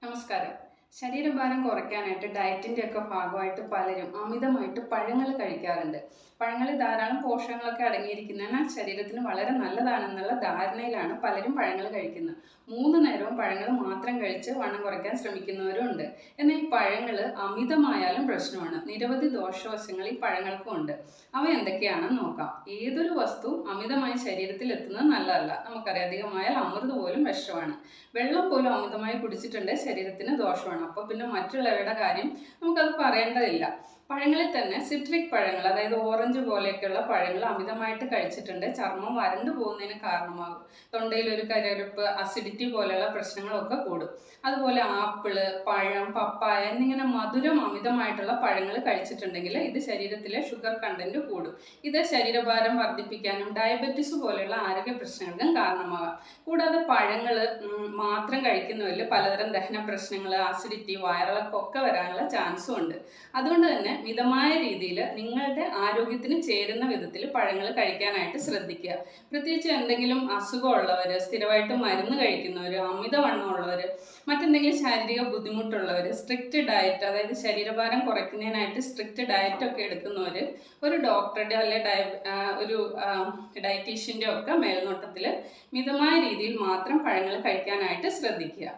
നമസ്കാരം. ശരീരഭാരം കുറയ്ക്കാനായിട്ട് ഡയറ്റിൻ്റെ ഒക്കെ ഭാഗമായിട്ട് പലരും അമിതമായിട്ട് പഴങ്ങൾ കഴിക്കാറുണ്ട്. പഴങ്ങളിൽ ധാരാളം പോഷകങ്ങളൊക്കെ അടങ്ങിയിരിക്കുന്നതിനാൽ ശരീരത്തിന് വളരെ നല്ലതാണെന്നുള്ള ധാരണയിലാണ് പലരും പഴങ്ങൾ കഴിക്കുന്നത്. 3 നേരവും പഴങ്ങൾ മാത്രം കഴിച്ച് വണ്ണം കുറയ്ക്കാൻ ശ്രമിക്കുന്നവരും ഉണ്ട്. എന്നാൽ ഈ പഴങ്ങൾ അമിതമായാലും പ്രശ്നമാണ്. നിരവധി ദോഷവശങ്ങൾ ഈ പഴങ്ങൾക്കും ഉണ്ട്. അവ എന്തൊക്കെയാണെന്ന് നോക്കാം. ഏതൊരു വസ്തുവും അമിതമായി ശരീരത്തിൽ എത്തുന്നത് നല്ലതല്ല. നമുക്കറിയാം, അധികമായാൽ അമൃത് പോലും വിഷമാണ്. വെള്ളം പോലും അമിതമായി കുടിച്ചിട്ടുണ്ടെങ്കിൽ ശരീരത്തിന് ദോഷമാണ്. അപ്പോൾ പിന്നെ മറ്റുള്ളവരുടെ കാര്യം നമുക്കത് പറയേണ്ടതില്ല. പഴങ്ങളിൽ തന്നെ സിട്രിക് പഴങ്ങൾ, അതായത് ഓറഞ്ച് പോലെയൊക്കെയുള്ള പഴങ്ങൾ അമിതമായിട്ട് കഴിച്ചിട്ടുണ്ട് ചർമ്മം വരണ്ടു പോകുന്നതിന് കാരണമാകും. തൊണ്ടയിൽ ഒരു കരകരപ്പ്, അസിഡിറ്റി പോലെയുള്ള പ്രശ്നങ്ങളൊക്കെ കൂടും. അതുപോലെ ആപ്പിള്, പഴം, പപ്പായ എന്നിങ്ങനെ മധുരം അമിതമായിട്ടുള്ള പഴങ്ങൾ കഴിച്ചിട്ടുണ്ടെങ്കിൽ ഇത് ശരീരത്തിലെ ഷുഗർ കണ്ടന്റ് കൂടും. ഇത് ശരീരഭാരം വർദ്ധിപ്പിക്കാനും ഡയബറ്റിസ് പോലെയുള്ള ആരോഗ്യ പ്രശ്നങ്ങൾക്കും കാരണമാകാം. കൂടാതെ പഴങ്ങൾ മാത്രം കഴിക്കുന്നവരിൽ പലതരം ദഹന പ്രശ്നങ്ങൾ, അസിഡിറ്റി, വയറിളക്കം ഒക്കെ വരാനുള്ള ചാൻസും ഉണ്ട്. അതുകൊണ്ട് തന്നെ മിതമായ രീതിയിൽ നിങ്ങളുടെ ആരോഗ്യത്തിന് ചേരുന്ന വിധത്തിൽ പഴങ്ങൾ കഴിക്കാനായിട്ട് ശ്രദ്ധിക്കുക. പ്രത്യേകിച്ച് എന്തെങ്കിലും അസുഖമുള്ളവർ, സ്ഥിരമായിട്ട് മരുന്ന് കഴിക്കുന്നവർ, അമിതവണ്ണമുള്ളവർ, മറ്റെന്തെങ്കിലും ശാരീരിക ബുദ്ധിമുട്ടുള്ളവർ, സ്ട്രിക്റ്റ് ഡയറ്റ്, അതായത് ശരീരഭാരം കുറയ്ക്കുന്നതിനായിട്ട് സ്ട്രിക്റ്റ് ഡയറ്റ് ഒക്കെ എടുക്കുന്നവർ ഒരു ഡോക്ടറുടെ അല്ലെ ഒരു ഡയറ്റീഷ്യൻ്റെ ഒക്കെ മേൽനോട്ടത്തിൽ മിതമായ രീതിയിൽ മാത്രം പഴങ്ങൾ കഴിക്കാനായിട്ട് ശ്രദ്ധിക്കുക.